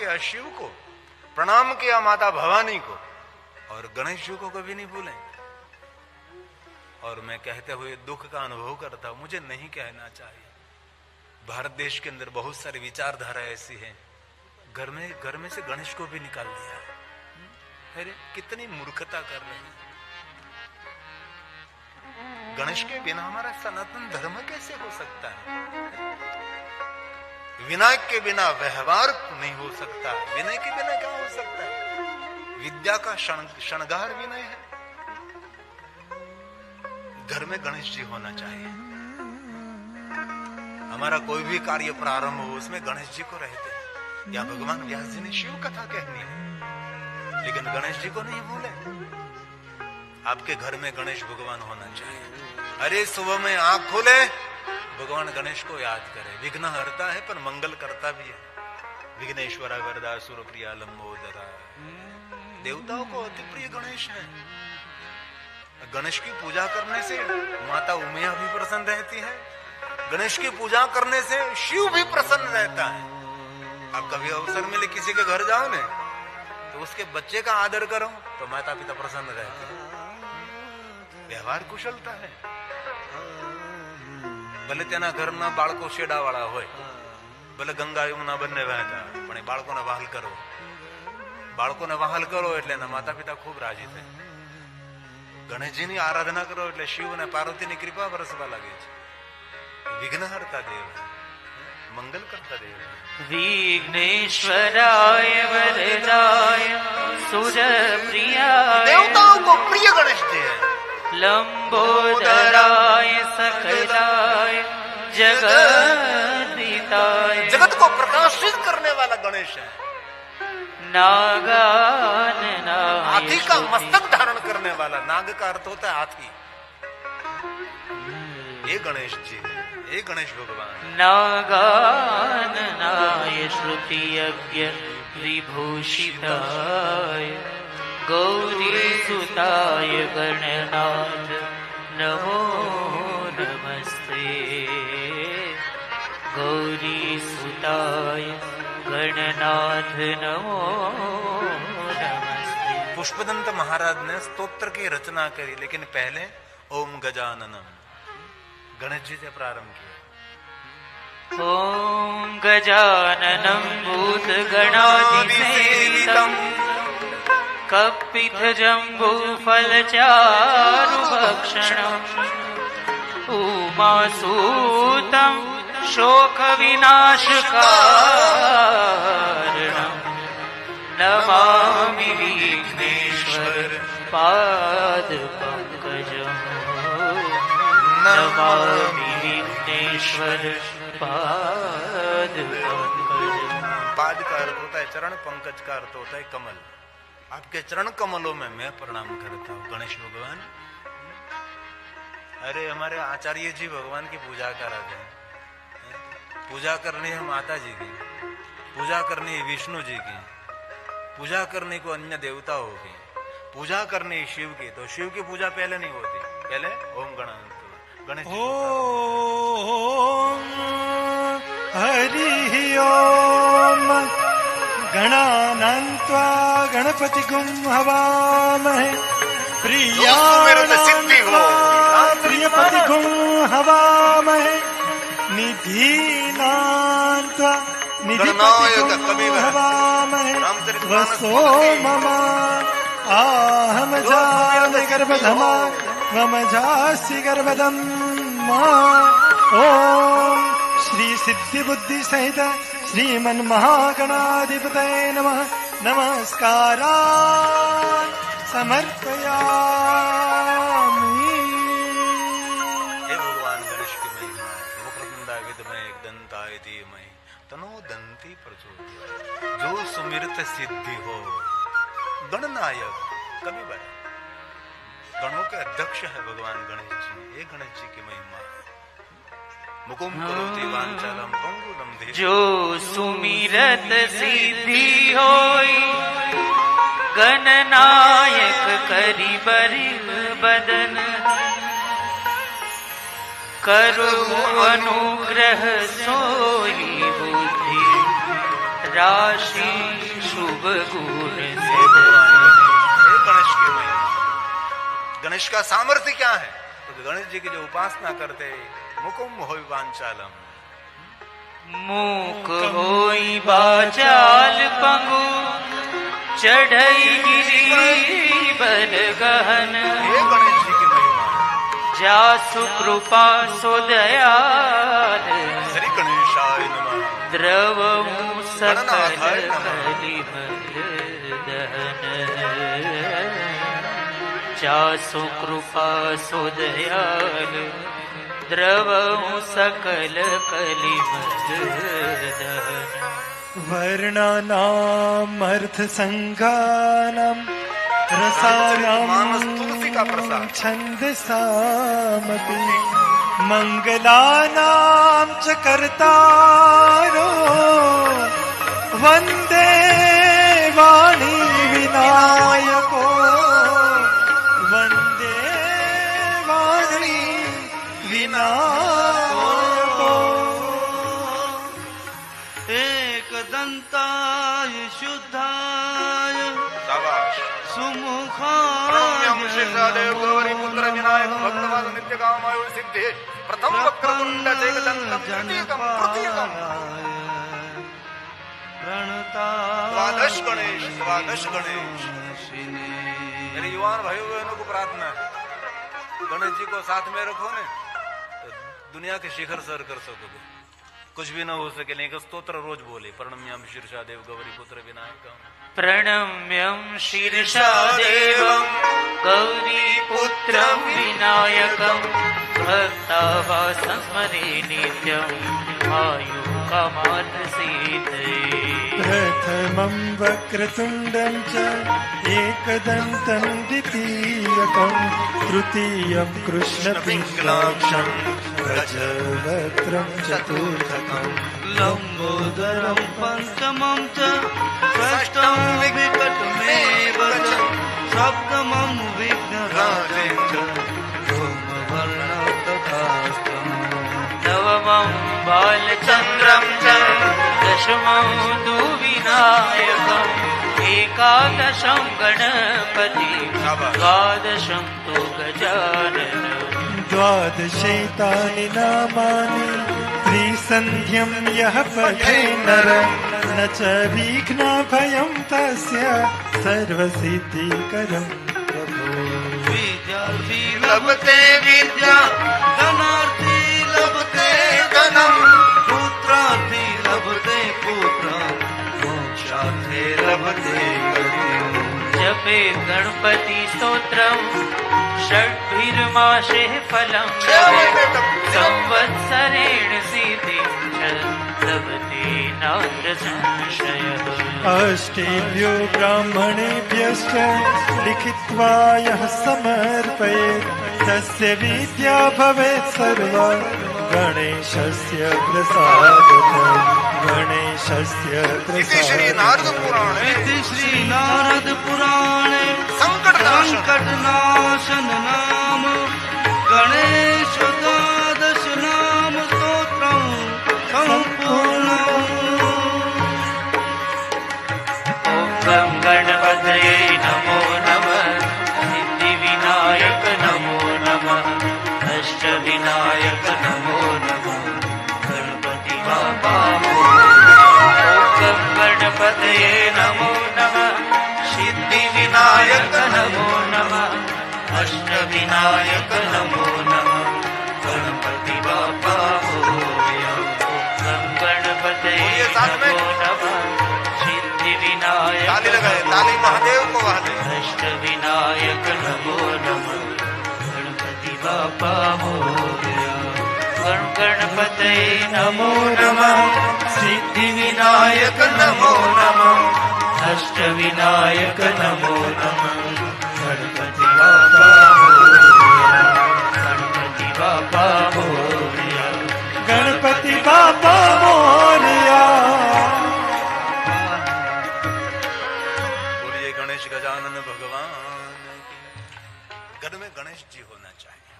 किया शिव को, प्रणाम किया माता भवानी को, और गणेश जी को कभी नहीं भूलें। और मैं कहते हुए दुख का अनुभव करता हूं, मुझे नहीं कहना चाहिए। भारत देश के अंदर बहुत सारी विचारधारा ऐसी है, घर में से गणेश को भी निकाल दिया है। अरे कितनी मूर्खता कर रहे हैं। गणेश के बिना हमारा सनातन धर्म कैसे हो सकता है? विनायक के बिना व्यवहार नहीं हो सकता, विनय के बिना क्या हो सकता है? विद्या का शृंगार विनय है। घर में गणेश जी होना चाहिए। हमारा कोई भी कार्य प्रारंभ हो उसमें गणेश जी को रहते हैं। या भगवान व्यास जी ने शिव कथा कहनी है, लेकिन गणेश जी को नहीं भूले। आपके घर में गणेश भगवान होना चाहिए। अरे सुबह में आंख खोले, भगवान गणेश को याद करे। विघ्न हरता है पर मंगल करता भी है। विघ्नेश्वरा वरदा सुरप्रिया लंबोदरा। देवताओं को अति प्रिय गणेश है। गणेश की पूजा करने से माता उमिया भी प्रसन्न रहती है। गणेश की पूजा करने से शिव भी प्रसन्न रहता है। आप कभी अवसर मिले किसी के घर जाओ ने, तो उसके बच्चे का आदर करो तो माता पिता प्रसन्न रहते हैं। व्यवहार कुशलता है। भले तेना घરના બાળકો શેડાવાળા હોય, ભલે ગંગા યમુના બંને વહેતા, પણ એ બાળકોને વહાલ કરો. બાળકોને વહાલ કરો એટલે એના માતા પિતા ખૂબ રાજી થાય. ગણેશજીની આરાધના કરો એટલે શિવ અને પાર્વતીની કૃપા વરસવા લાગે છે. વિઘ્નહર્તા દેવ, મંગલ કરતા દેવ. विघ्नेश्वराय वरदाय सुरप्रियाय देवताओं को प्रिय गणेश जी है. लंबोदराय सकलाय जगद्दिताय, जगत को प्रकाशित करने वाला गणेश है. नागाननाय हाथी का मस्तक धारण करने वाला. नाग का अर्थ होता है हाथी. ये गणेश जी है, ये गणेश भगवान. नागाननाय श्रुति यज्ञ विभूषिताय गौरीसुताय गणनाथ नमो नमस्ते. गौरीसुताय गणनाथ नमो नमस्ते. पुष्पदंत महाराज ने स्तोत्र की रचना करी, लेकिन पहले ओम गजाननम गणेश जी से प्रारंभ किया. ओम गजाननं भूतगणाधिसेवितं कपितजम्बूफलचारुभक्षणम् उमासूतं शोकविनाशकारणं नमामि विघ्नेश्वर पादपङ्कजम्. नमामि विघ्नेश्वर पादपङ्कजम्. पाद का अर्थ होता है चरण, पंकज का अर्थ होता है कमल. आपके चरण कमलों में मैं प्रणाम करता हूँ गणेश भगवान. अरे हमारे आचार्य जी भगवान की पूजा कराते हैं. पूजा करनी है माता जी की, पूजा करनी है विष्णु जी की, पूजा करने को अन्य देवताओं की, पूजा करनी है शिव की. तो शिव की पूजा पहले नहीं होती, पहले ओम गणेश ओम हरि ओम गणानान्त्वा गणपतिगुं हवामहे प्रियपतिगुं हवामहे निधीनान्त्वा निधिपतिगुं हवामहे वसो मम आहम जामि गर्भधमा मम जासि गर्भधम्मा. ओम श्री सिद्धि बुद्धि सहित श्रीमन् महागणाधिपतये नमः. नमस्कारान् समर्पयामि. हे भगवान गणेश की महिमा है. वक्रतुंडाय विद्महे दंताय धीमहि तन्नो दंती प्रचोदयात्. जो सुमिरत सिद्धि हो. गणनायक कभी बार गणों के अध्यक्ष है भगवान गणेश जी. ये गणेश जी की महिमा है. मुकुम करोति वांछालम पंगुलम धीरे. जो सुमिरत सिद्धि होई गणनायक करि बरि बदन करो अनुग्रह सोई बुद्धि राशि शुभ गुण हे भगवान, हे गणेश की महिमा। गणेश का सामर्थ्य क्या है? तो गणेश जी की जो उपासना करते, मुकुम होई वांचालम, मूक होई बाचाल पंगु, चढ़ई गिरी बल गहन। हे गणेश जी की महिमा। जासु कृपा सो दयाल, श्री गणेशाय नमः। द्रवमु सकल गणनाथाय नमः। कलिमल दहन। जासु कृपा सो दयाल, द्रवमु सकल कलिमल दहन। वर्णानाम् अर्थसङ्घानाम् मानस तुलसी का प्रसाद। रसानाम् छन्दसामपि मङ्गलानां च कर्तारो वन्दे वाणी विनायको, वन्दे वाणी विनायको। एकदन्ताय शुद्धाय शाबाश। सुमुखाय प्रणम्यं शेषादेव गौरी पुत्र विनायक भक्तवाद नित्य कामायु सिद्धे प्रथम वक्रतुंड एकदंतम तृतीयकम तृतीयकम। द्वादश गणेश, द्वादश गणेश। मेरे युवान भाइयों बहनों को प्रार्थना है, गणेश जी को साथ में रखो ने तो दुनिया के शिखर सर कर सकोगे। कुछ भी न हो सके, लेकिन स्तोत्र रोज बोले, प्रणम्यम शीर्षा देव गौरी पुत्र विनायकम, प्रणम्यं शीर्षा देवं गौरी पुत्रं विनायकं, भक्तावासं स्मरे नित्यं आयुकामार्थसिद्धये। प्रथमं वक्रतुण्डं च एकदन्तं द्वितीयकं, तृतीयं कृष्णपिङ्गलाक्षं गजवक्त्रं चतुर्थकं, लम्बोदरं पंचमं च षष्ठं विकटमेव च, सप्तमं विघ्नराजं च धूमवर्णं तथाष्टमम्। नवमं बालचन्द्रं च दशमं तु विनायकम्, एकादशं गणपति, द्वादशं तु गजाननम्। द्वादशैतानि नामानि त्रिसन्ध्यं यः पठे नर, न च विघ्नभयं तस्य सर्वसिद्धिकरं प्रभो। विद्यार्थी लभते विद्या, धनार्थी लभते धनं, पुत्रार्थी लभते पुत्रं, मोक्षार्थी लभते गतिम्। जपे गणपति स्तोत्रं षड्भिर्मासे फलं, संवत्सरेण सिद्धिं च लभते नात्र संशयः। अष्टेभ्यो ब्राह्मणेभ्यश्च लिखित्वा यः समर्पयेत्, तस्य विद्या भवेत् सर्वा गणेशस्य प्रसादतः, गणेशस्य इति श्री नारद पुराणे इति श्री नारद पुराणे संकटनाशन नाम गणेश द्वादश नाम स्तोत्रं सम्पूर्णम्। ॐ गणपतये नमो नमः, सिद्धिविनायक नमो नमः, अष्टविनायक नमो नमः, गणपति बाबा ॐ गणपतये नमो नमः, सिद्धिविनायक नमो नमः, अष्टविनायक नमो नमः, गणपति बाबा ॐ गणपतये नमो नमः, सिद्धिविनायक ताली लगाए, ताली महादेव को वाले। अष्टविनायक नमो नमः, गणपति बाबा मोरया। गणपतये नमो नमः, सिद्धिविनायक नमो नमः, अष्टविनायक नमो नमः, गणपति बाबा मोरया। गणपति बाबा मोरया। गणपति बाबा मोरया। बोलिए गणेश गजानन भगवान की। घर में गणेश जी होना चाहिए।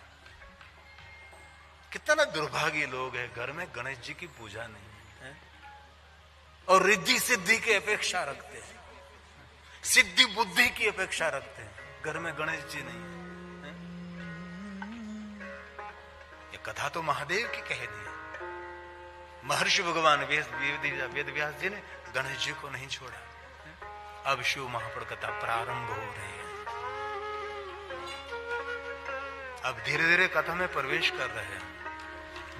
कितना दुर्भागी लोग हैं, घर में गणेश जी की पूजा नहीं है। और रिद्धि सिद्धि की अपेक्षा रखते हैं, सिद्धि बुद्धि की अपेक्षा रखते हैं। घर में गणेश जी नहीं है। ये कथा तो महादेव की कह दी है। महर्षि भगवान वेद व्यास जी ने गणेश जी को नहीं छोड़ा। अब शिव महापुर कथा प्रारंभ हो रही है। अब धीरे धीरे कथा में प्रवेश कर रहे हैं।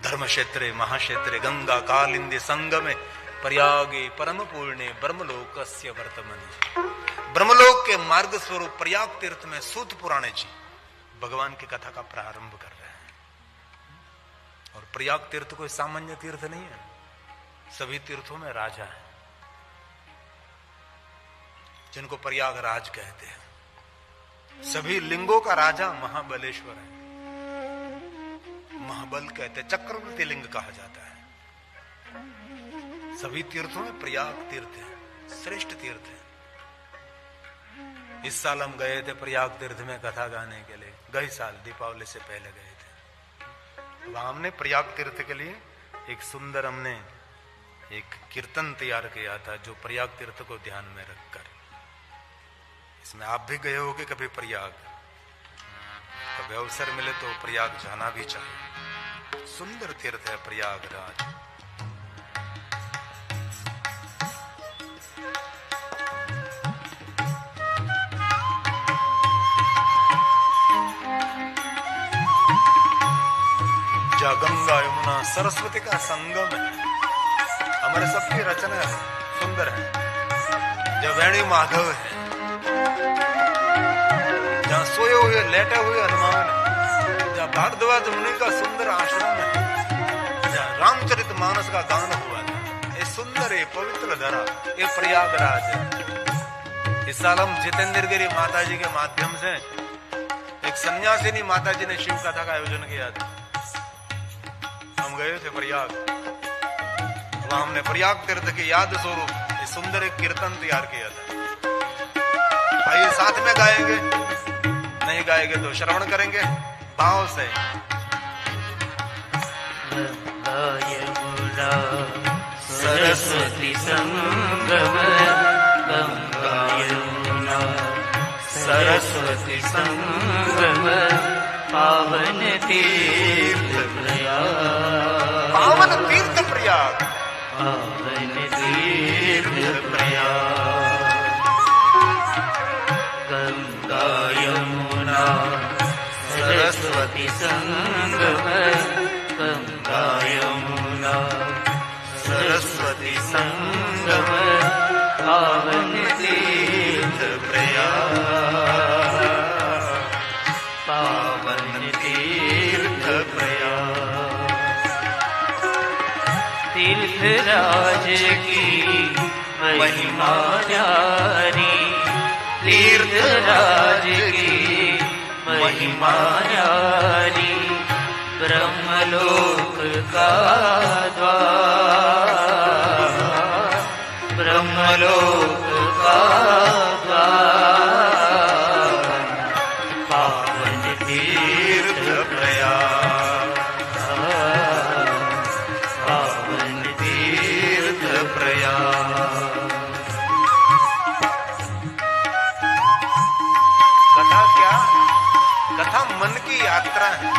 धर्म क्षेत्रे महाक्षेत्रे गंगा कालिंदी संगमे प्रयागे परम पूर्णे ब्रह्मलोकस्य वर्तमने। ब्रह्मलोक के मार्ग स्वरूप प्रयाग तीर्थ में सूत पुराणे जी भगवान की कथा का प्रारंभ कर रहे हैं। और प्रयाग तीर्थ कोई सामान्य तीर्थ नहीं है, सभी तीर्थों में राजा है, जिनको प्रयागराज कहते हैं। सभी लिंगों का राजा महाबलेश्वर है, महाबल कहते, चक्रवर्ती लिंग कहा जाता है। सभी तीर्थों में प्रयाग तीर्थ है, श्रेष्ठ तीर्थ है। इस साल हम गए थे प्रयाग तीर्थ में कथा गाने के लिए, गए साल दीपावली से पहले गए थे। वहां हमने प्रयाग तीर्थ के लिए एक सुंदर हमने एक कीर्तन तैयार किया था, जो प्रयाग तीर्थ को ध्यान में रखकर। इसमें आप भी गए होगे कभी प्रयाग, कभी अवसर मिले तो प्रयाग जाना भी चाहिए। सुंदर तीर्थ है प्रयागराज। जहाँ गंगा यमुना सरस्वती का संगम है। हमारे सबकी रचना है, सुंदर है। जहाँ वेणी माधव है, जहाँ सोए हुए लेटे हुए हनुमान है, जहाँ भारद्वाज मुनि का सुंदर आश्रम है, जहाँ रामचरित मानस का गान हुआ था। ये सुंदर है, पवित्र धरा, ये प्रयागराज है। इस साल हम जितेंद्र गिरी माता जी के माध्यम से एक सन्यासिनी माता जी ने शिव कथा का आयोजन किया था। हम गए थे प्रयाग, वहां हमने प्रयाग तीर्थ की याद स्वरूप सुंदर एक कीर्तन तैयार किया था। आइए साथ में गाएंगे, नहीं गाएंगे तो श्रवण करेंगे भाव से। सरस्वती संगम, गंगा यमुना सरस्वती संगम, पावन तीर्थ प्रयाग, पावन तीर्थ प्रयाग, पावन तीर्थ प्रयाग। गंगा यमुना सरस्वती संगम, गंगा यमुना सरस्वती संगम, पावन तीर्थ प्रयाग, पावन तीर्थ प्रयाग। तीर्थराज की महिमा न्यारी, तीर्थराज की महिमा न्यारी, ब्रह्मलोक का द्वार, ब्रह्मलोक का द्वार, पावन तीर्थ प्रयाग, पावन तीर्थ प्रयाग। कथा क्या? कथा मन की यात्रा है।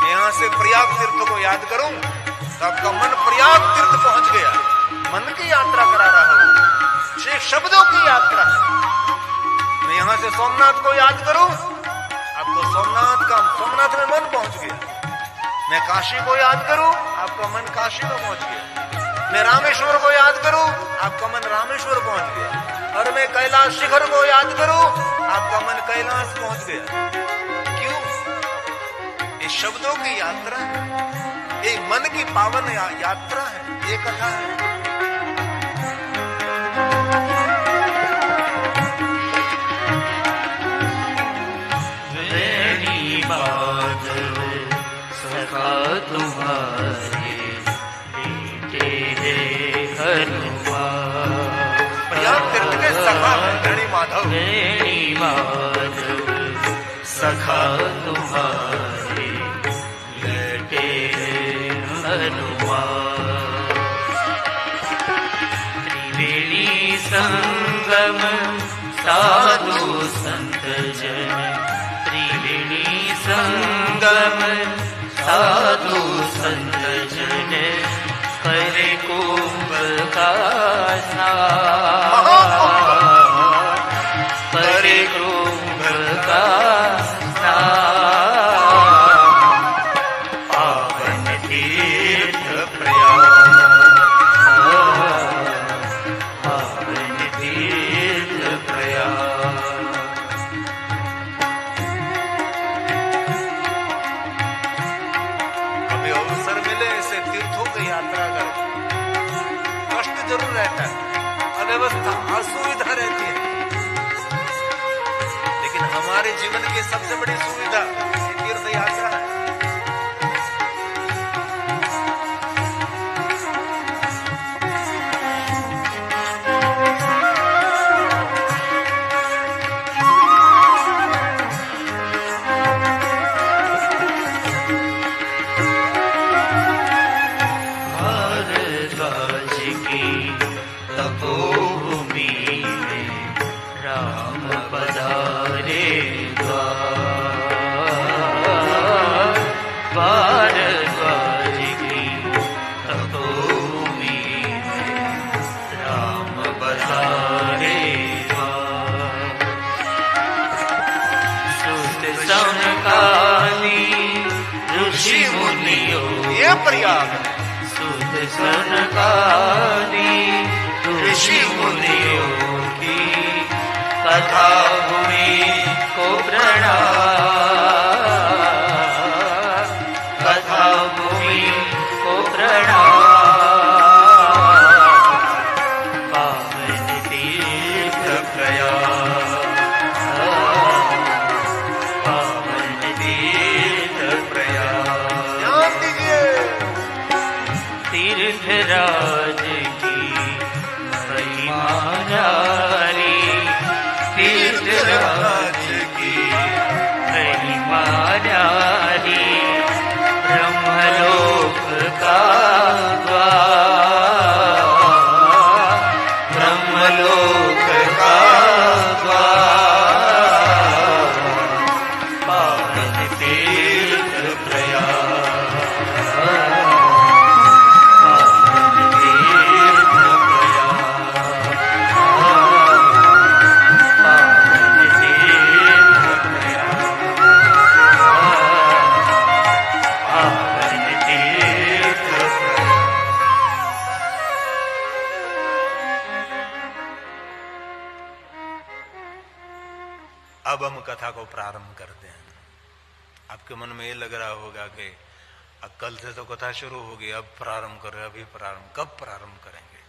यहाँ से प्रयाग तीर्थ को याद करूं तो आपका मन प्रयाग तीर्थ पहुंच गया। मन की यात्रा करा रहा हूं, छह शब्दों की यात्रा है। मैं यहाँ से सोमनाथ को याद करूं, आपको सोमनाथ में मन पहुंच गया। मैं काशी को याद करूं, आपका मन काशी में पहुंच गया। मैं रामेश्वर को याद करूं, आपका मन रामेश्वर पहुंच गया। और मैं कैलाश शिखर को याद करूं, आपका मन कैलाश पहुंच गया। क्यों? ये शब्दों की यात्रा है, ये मन की पावन यात्रा है, ये कथा है। वेणी माधव सखा तुम्हारे, बेटे हैं हनुमान। प्रयाग तीर्थ के सखा है वेणी माधव, वेणी माधव सखा तुम्हारे, बेटे हैं हनुमान। संगम साधु संत जन त्रिवेणी संगम साधु संत जन करे कुंभ का स्नान करे कुंभ का स्नान पावन तीर्थ प्रयाग पावन तीर्थ प्रयाग कभी अवसर मिले ऐसे तीर्थों की यात्रा कर, कष्ट जरूर रहता है, अव्यवस्था असुविधा रहती है, लेकिन हमारे जीवन की सबसे बड़ी सुविधा ये तीर्थ यात्रा है। भारद्वाज की तपोभूमि में राम पधारे द्वार भारद्वाज की तपोभूमि में राम पधारे द्वार सुत सनकादि ऋषि मुनियों ये प्रयाग है। सुत सनकादि ऋषि मुनियों की कथा भूमि को प्रणाम कथा भूमि को प्रणाम पावन तीर्थ प्रयाग पावन तीर्थ प्रयाग ध्यान दीजिए, तीर्थराज की महिमा न्यारी तीर्थराज की महिमा न्यारी ब्रह्मलोक का द्वार ब्रह्मलोक का द्वार पावन तीर्थ प्रयाग पावन तीर्थ प्रयाग पावन तीर्थ प्रयाग पावन तीर्थ प्रयाग। अब हम कथा को प्रारंभ करते हैं। आपके मन में ये लग रहा होगा कि अब कल से तो कथा शुरू होगी, अब प्रारंभ कर रहे, अभी प्रारंभ, कब प्रारंभ करेंगे?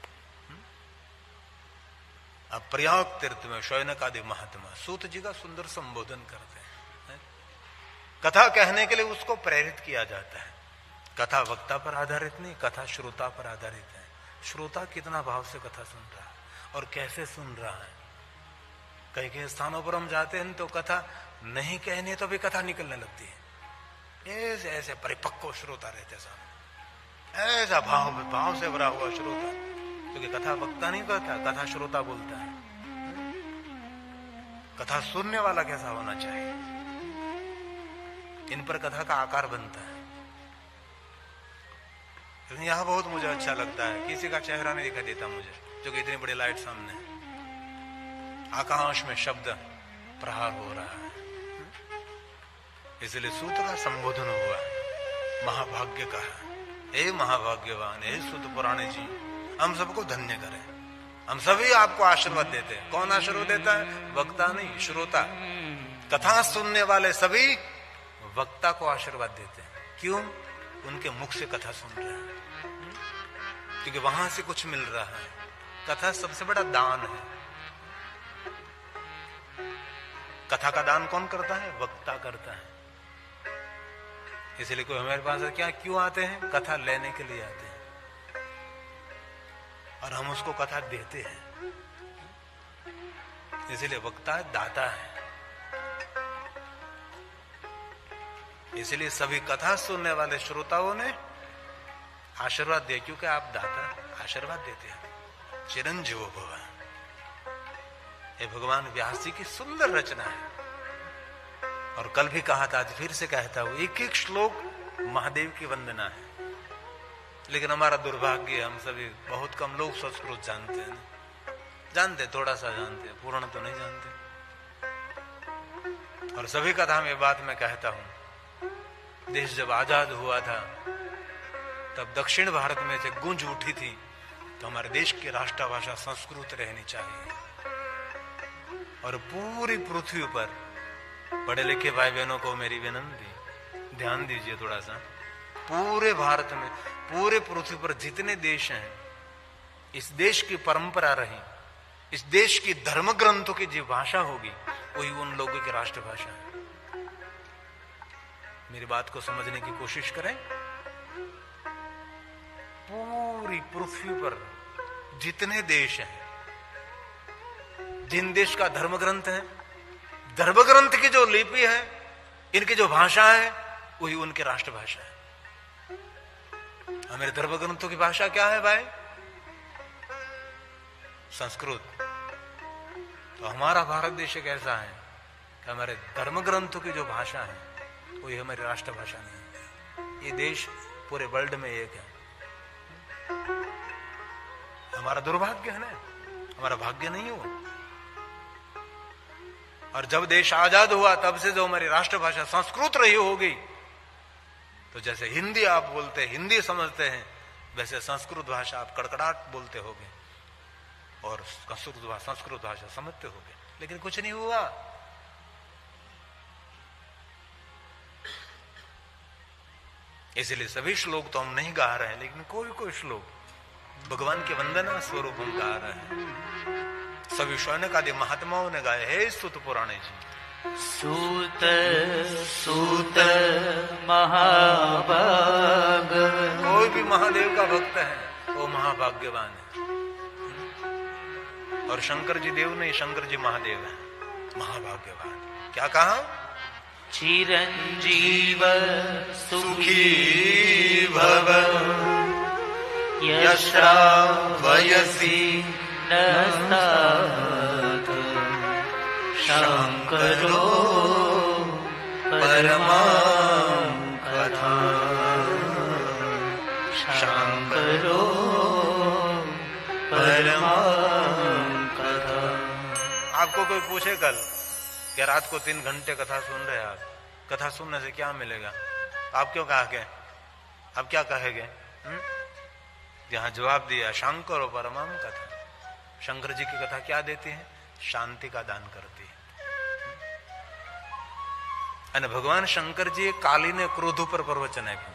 अब प्रयाग तीर्थ में शौनक आदि महात्मा सूत जी का सुंदर संबोधन करते हैं। कथा कहने के लिए उसको प्रेरित किया जाता है। कथा वक्ता पर आधारित नहीं, कथा श्रोता पर आधारित है। श्रोता कितना भाव से कथा सुन रहा है और कैसे सुन रहा है। कई कई स्थानों पर हम जाते हैं तो कथा नहीं कहने तो भी कथा निकलने लगती है। ऐसे ऐसे परिपक्व श्रोता रहते सामने, ऐसा भाव से भरा हुआ श्रोता, क्योंकि कथा वक्ता नहीं कहता, कथा श्रोता बोलता है। कथा सुनने वाला कैसा होना चाहिए, इन पर कथा का आकार बनता है। यहां बहुत मुझे अच्छा लगता है, किसी का चेहरा नहीं दिखाई देता मुझे, जो कि इतनी बड़ी लाइट सामने है। आकाश में शब्द प्रहार हो रहा है, इसलिए सूत का संबोधन हुआ, महाभाग्य का है। हे महाभाग्यवान, हे सूत पुराणे जी, हम सबको धन्य करें। हम सभी आपको आशीर्वाद देते हैं। कौन आशीर्वाद देता है? वक्ता नहीं, श्रोता। कथा सुनने वाले सभी वक्ता को आशीर्वाद देते हैं। क्यों? उनके मुख से कथा सुन रहे हैं, क्योंकि वहां से कुछ मिल रहा है। कथा सबसे बड़ा दान है। कथा का दान कौन करता है? वक्ता करता है। इसलिए कोई हमारे पास क्या क्यों आते हैं? कथा लेने के लिए आते हैं, और हम उसको कथा देते हैं। इसलिए वक्ता दाता है। इसलिए सभी कथा सुनने वाले श्रोताओं ने आशीर्वाद दिया, क्योंकि आप दाता आशीर्वाद देते हैं। चिरंजीव भव, ये भगवान व्यास जी की सुंदर रचना है। और कल भी कहा था, आज फिर से कहता हूं, एक एक श्लोक महादेव की वंदना है। लेकिन हमारा दुर्भाग्य, हम सभी बहुत कम लोग संस्कृत जानते हैं। जानते, थोड़ा सा जानते, पूर्ण तो नहीं जानते। और सभी कथा में बात मैं कहता हूं, देश जब आजाद हुआ था तब दक्षिण भारत में से गूंज उठी थी तो हमारे देश की राष्ट्रभाषा संस्कृत रहनी चाहिए। और पूरी पृथ्वी पर पढ़े लिखे भाई बहनों को मेरी विनंती, ध्यान दीजिए थोड़ा सा। पूरे भारत में, पूरे पृथ्वी पर जितने देश हैं, इस देश की परंपरा रही, इस देश की धर्म ग्रंथों की जो भाषा होगी वही उन लोगों की राष्ट्रभाषा है। मेरी बात को समझने की कोशिश करें। पूरी पृथ्वी पर जितने देश हैं, जिन देश का धर्म ग्रंथ है, धर्म ग्रंथ की जो लिपि है, इनकी जो भाषा है, वही उनकी राष्ट्रभाषा है। हमारे धर्म ग्रंथों की भाषा क्या है भाई? संस्कृत। तो हमारा भारत देश एक ऐसा है कि हमारे धर्म ग्रंथों की जो भाषा है वही हमारी राष्ट्रभाषा नहीं है। ये देश पूरे वर्ल्ड में एक है। हमारा दुर्भाग्य है ना, हमारा भाग्य नहीं हुआ। और जब देश आजाद हुआ तब से जो हमारी राष्ट्रभाषा संस्कृत रही होगी, तो जैसे हिंदी आप बोलते, हिंदी समझते हैं, वैसे संस्कृत भाषा आप कड़कड़ाहट बोलते होगे और संस्कृत भाषा समझते होगे। लेकिन कुछ नहीं हुआ। इसलिए सभी श्लोक तो हम नहीं गा रहे हैं, लेकिन कोई कोई श्लोक भगवान के वंदना स्वरूप हम गा रहे हैं। सभी शौनक आदि महात्माओं ने गाए। हे सूत पुराणे जी। सूत सूत महाभाग। कोई भी महादेव का भक्त है वो महाभाग्यवान है। और शंकर जी देव नहीं, शंकर जी महादेव है, महाभाग्यवान। क्या कहा? चिरंजीव सुखी भव यश्रावयसि नस्तात शंकरो परमां कथा। शंकरो परमां कथा। आपको कोई पूछे कल कि रात को 3 घंटे कथा सुन रहे हैं आप, कथा सुनने से क्या मिलेगा? आप क्यों कहा? आप क्या कहेंगे? यहाँ जवाब दिया, शंकर और परमाम कथा। शंकर जी की कथा क्या देती है? शांति का दान करती है। અને ભગવાન શંકરજીએ કાલીને ક્રોધ ઉપર પ્રવચન આપ્યું।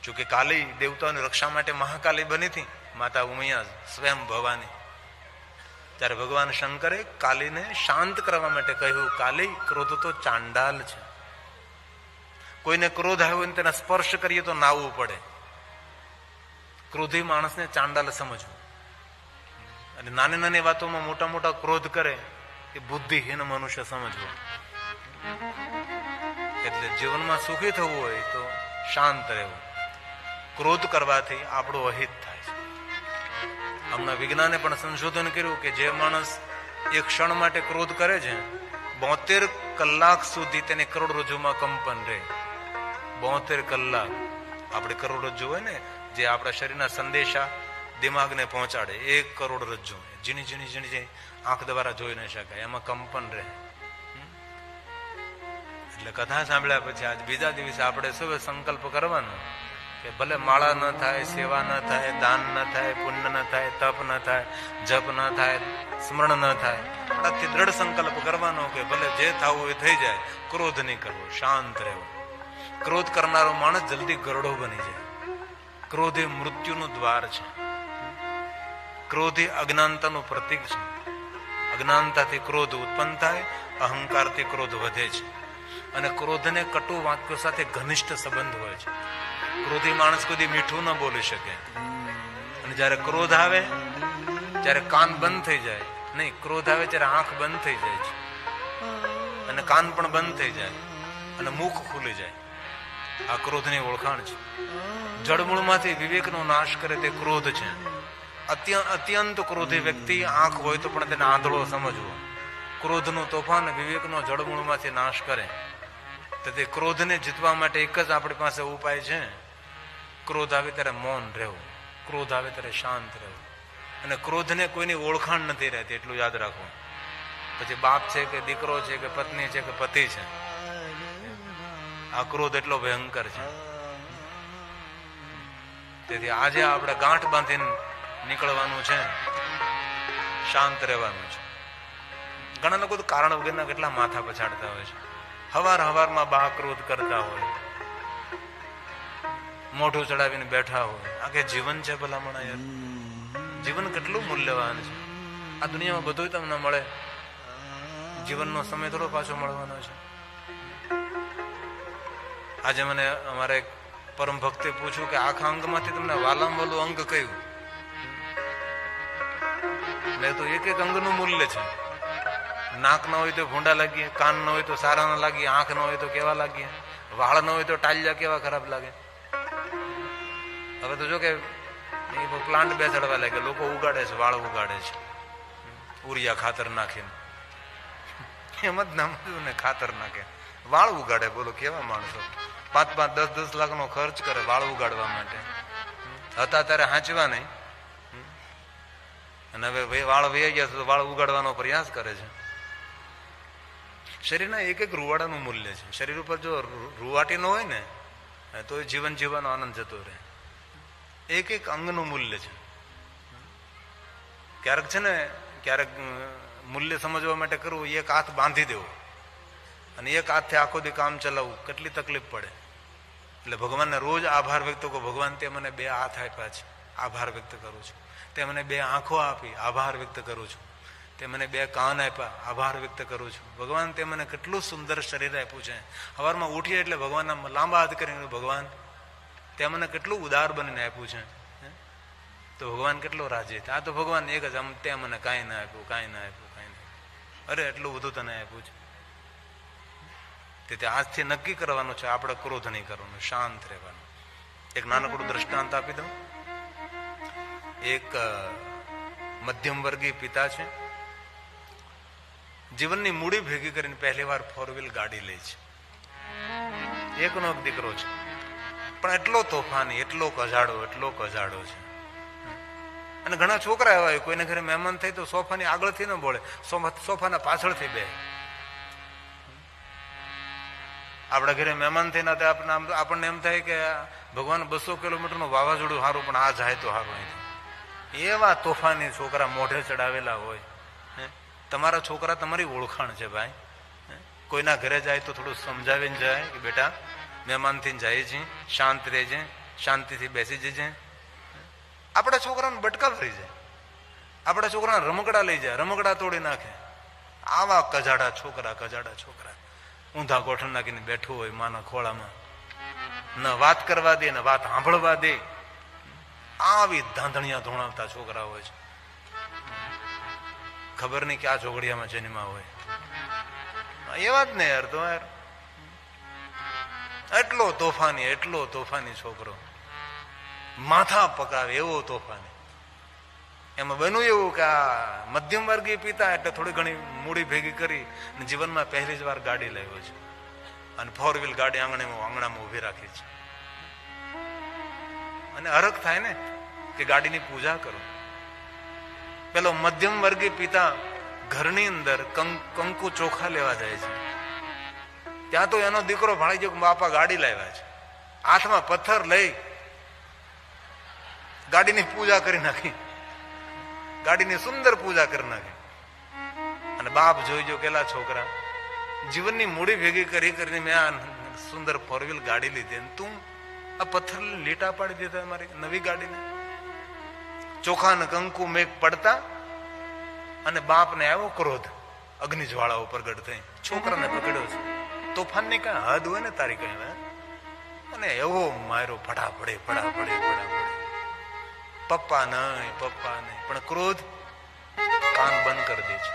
જોકે કાલી દેવતાઓની રક્ષા માટે મહાકાલી બની હતી, માતા ઉમિયા સ્વયં ભવાની। ત્યારે ભગવાન શંકરે કાલીને શાંત કરવા માટે કહ્યું, કાલી, ક્રોધ તો ચાંડાલ છે। કોઈને ક્રોધ આવ્યો ને તેને સ્પર્શ કરીએ તો નાવવું પડે। ક્રોધી માણસને ચાંડાલ સમજવું અને નાની નાની વાતોમાં મોટા મોટા ક્રોધ કરે એ બુદ્ધિહીન મનુષ્ય સમજવો। એટલે જીવનમાં સુખી થવું હોય તો શાંત રહેવું। ક્રોધ કરવાથી આપણું અહિત થાય છે। હમણાં વિજ્ઞાને પણ સંશોધન કર્યું કે જે માણસ એક ક્ષણ માટે ક્રોધ કરે છે, 72 કલાક સુધી તેની કરોડરજ્જુમાં કંપન રહે। 72 કલાક। આપણે કરોડરજ્જુ હોય ને, જે આપણા શરીરના સંદેશા દિમાગને પહોંચાડે, 1 કરોડરજ્જુ ઝીણી ઝીણી ઝીણી ઝીણી આંખ દ્વારા જોઈ ન શકાય, એમાં કંપન રહે। એટલે કથા સાંભળ્યા પછી આજ બીજા દિવસે આપણે સૌ સંકલ્પ કરવાનો કે ભલે માળા ન થાય, સેવા ન થાય, દાન ન થાય, પુણ્ય ન થાય, તપ ન થાય, જપ ન થાય, સ્મરણ ન થાય, પણ આજથી દ્રઢ સંકલ્પ કરવાનો કે ભલે જે થવું એ થઈ જાય, ક્રોધ નહીં કરવો, શાંત રહેવું। ક્રોધ કરનારો માણસ જલ્દી ગરડો બની જાય। ક્રોધ એ મૃત્યુનું દ્વાર છે। ક્રોધ એ અજ્ઞાનતાનું પ્રતીક છે। અજ્ઞાનતાથી ક્રોધ ઉત્પન્ન થાય, અહંકારથી ક્રોધ વધે છે। અને ક્રોધને કટુ વાક્યો સાથે ઘનિષ્ઠ સંબંધ હોય છે। ક્રોધી માણસ કોઈ મીઠું ન બોલી શકે। અને જયારે ક્રોધ આવે ત્યારે કાન બંધ થઈ જાય, નહીં, ક્રોધ આવે ત્યારે આંખ બંધ થઈ જાય છે અને કાન પણ બંધ થઈ જાય અને મુખ ખુલી જાય। આ ક્રોધની ઓળખાણ છે। જળમૂળમાંથી વિવેકનો નાશ કરે તે ક્રોધ છે। અત્યંત ક્રોધી વ્યક્તિ આંખ હોય તો પણ તેને આંધળો સમજવો. ક્રોધનું તોફાન વિવેકનો જળમૂળમાંથી નાશ કરે. તેથી ક્રોધને જીતવા માટે એક જ આપણી પાસે ઉપાય છે. ક્રોધ આવે ત્યારે મૌન રહેવું, ક્રોધ આવે ત્યારે શાંત રહેવું. અને ક્રોધને કોઈની ઓળખાણ નથી રહેતી એટલું યાદ રાખવું. પછી બાપ છે કે દીકરો છે કે પત્ની છે કે પતિ છે, આ ક્રોધ એટલો ભયંકર છે. તેથી આજે આપણે ગાંઠ બાંધીને નીકળવાનું છે, શાંત રહેવાનું છે. ઘણા લોકો તો કારણ વગરના કેટલા માથા પછાડતા હોય છે. હવારમાં બા ક્રોધ કરતા હોય, મોઢું ચડાવીને બેઠા હોય. આ કે જીવન છે ભલામણ? યાર, જીવન કેટલું મૂલ્યવાન છે. આ દુનિયામાં બધું તમને મળે, જીવનનો સમય થોડો પાછો મળવાનો છે. આજે મને અમારે પરમ ભક્તે પૂછ્યું કે આખા અંગમાંથી તમને વાલામાં વાલું અંગ કયું? મેં તો એક અંગનું મૂલ્ય છે. નાક ન હોય તો ભૂંડા લાગીએ, કાન ન હોય તો સારા ના લાગીએ, આંખ ન હોય તો કેવા લાગીએ, વાળ ન હોય તો ટાલિયા કેવા ખરાબ લાગે. હવે તો જો કે પ્લાન્ટ બેસાડવા લાગે, લોકો ઉગાડે છે, વાળ ઉગાડે છે ઉરિયા ખાતર નાખીને. એમ જ નામ ને ખાતર નાખે, વાળ ઉગાડે. બોલો કેવા માણસો! 5-5, 10-10 લાખનો ખર્ચ કરે વાળ ઉગાડવા માટે. હતા ત્યારે હાંચવા નહીં, અને હવે વાળ વહી ગયા તો વાળ ઉગાડવાનો પ્રયાસ કરે છે. શરીરના એક એક રૂવાડાનું મૂલ્ય છે. શરીર ઉપર જો રૂવાટી ન હોય ને તો જીવન જીવવાનો આનંદ જતો રહે. એક એક અંગનું મૂલ્ય છે. ક્યારેક છે ને, ક્યારેક મૂલ્ય સમજવા માટે કરવું, એક હાથ બાંધી દેવો અને એક હાથથી આખો દી કામ ચલાવવું, કેટલી તકલીફ પડે. એટલે ભગવાનને રોજ આભાર વ્યક્ત કરો. ભગવાન તે મને 2 હાથ આપ્યા છે, આભાર વ્યક્ત કરું છું. તે મને 2 આંખો આપી, આભાર વ્યક્ત કરું છું. તે મને 2 કાન આપ્યા, આભાર વ્યક્ત કરું છું. ભગવાન તે મને કેટલું સુંદર શરીર આપ્યું છે. સવારમાં ઉઠીએ એટલે ભગવાનના લાંબા હાથ કરીને, ભગવાન તે મને કેટલું ઉદાર બનીને આપ્યું છે. તો ભગવાન કેટલો રાજી. આ તો ભગવાન એક જ, તે મને કાંઈ ના આપ્યું, કાંઈ ના આપ્યું, કાંઈ ના આપ્યું. અરે એટલું બધું તને આપ્યું છે. તેથી આજથી નક્કી કરવાનું છે, આપણે ક્રોધ નહીં કરવાનું, શાંત રહેવાનું. એક નાનકડું દ્રષ્ટાંત આપી દઉં. એક મધ્યમ વર્ગીય પિતા છે, જીવનની મૂડી ભેગી કરીને પહેલી વાર 4 વ્હીલ ગાડી લે છે. એકનો એક દીકરો છે, પણ એટલો તોફાની, એટલો કજાડો છે. અને ઘણા છોકરા એવા હોય, કોઈને ઘરે મહેમાન થાય તો સોફાની આગળથી ન બોલે, સોફાના પાછળથી બે. આપણા ઘરે મહેમાન થઈને આપણને એમ થાય કે ભગવાન 200 કિલોમીટરનું વાવાઝોડું સારું, પણ આ જાય તો સારું. અહીંથી એવા તોફાની છોકરા મોઢે ચડાવેલા હોય. તમારા છોકરા તમારી ઓળખાણ છે ભાઈ. કોઈના ઘરે જાય તો થોડું સમજાવીને જાય કે બેટા મહેમાનથી જાય છે, શાંત રહેજે, શાંતિથી બેસી જજે. આપણા છોકરાને બટકા ભરી જાય, આપણા છોકરાને રમકડા લઈ જાય, રમકડા તોડી નાખે. આવા કજાડા છોકરા ઊંધા ગોઠણ નાખીને બેઠું હોય માના ખોળામાં, ન વાત કરવા દે, ન વાત સાંભળવા દે. આવી ધાંધણિયા ધોણાવતા છોકરા હોય છે. ખબર નહીં કે આ ચોઘડિયામાં જન્મા હોય. એવા જ ને યાર. તો યાર એટલો તોફાની છોકરો, માથા પકાવે એવો તોફાની. એમાં બન્યું એવું કે આ મધ્યમ વર્ગીય પિતા એટલે થોડી ઘણી મૂડી ભેગી કરી જીવનમાં પહેલી જ વાર ગાડી લાવ્યો છે, અને 4 વ્હીલ ગાડી આંગણામાં ઉભી રાખી છે. અને હરખ થાય ને કે ગાડીની પૂજા કરો. પેલો મધ્યમ વર્ગીય પિતા ઘરની અંદર કંકુ ચોખા લેવા જાય છે. ત્યાં તો એનો દીકરો ભાળી ગયો, બાપા ગાડી લાવ્યા છે. હાથમાં પથ્થર લઈ ગાડીની પૂજા કરી નાખી, ગાડીની સુંદર પૂજા કરી નાખી. અને બાપ જોઈજો કેલા છોકરા, જીવનની મૂડી ભેગી કરીને મેં આ સુંદર 4 વ્હીલ ગાડી લીધી, તું આ પથ્થર લીટા પાડી દીધા મારી નવી ગાડીને. ચોખા ને કંકુ મેઘ પડતા અને બાપને આવ્યો ક્રોધ, અગ્નિ જ્વાળા ઉપર પ્રગટ થઈ, છોકરાને પકડ્યો છે. તોફાન ની કઈ હદ હોય ને તારી કઈ, અને એવો માર્યો ફટાફડે. પપ્પા નહીં, પણ ક્રોધ કાન બંધ કરી દે છે.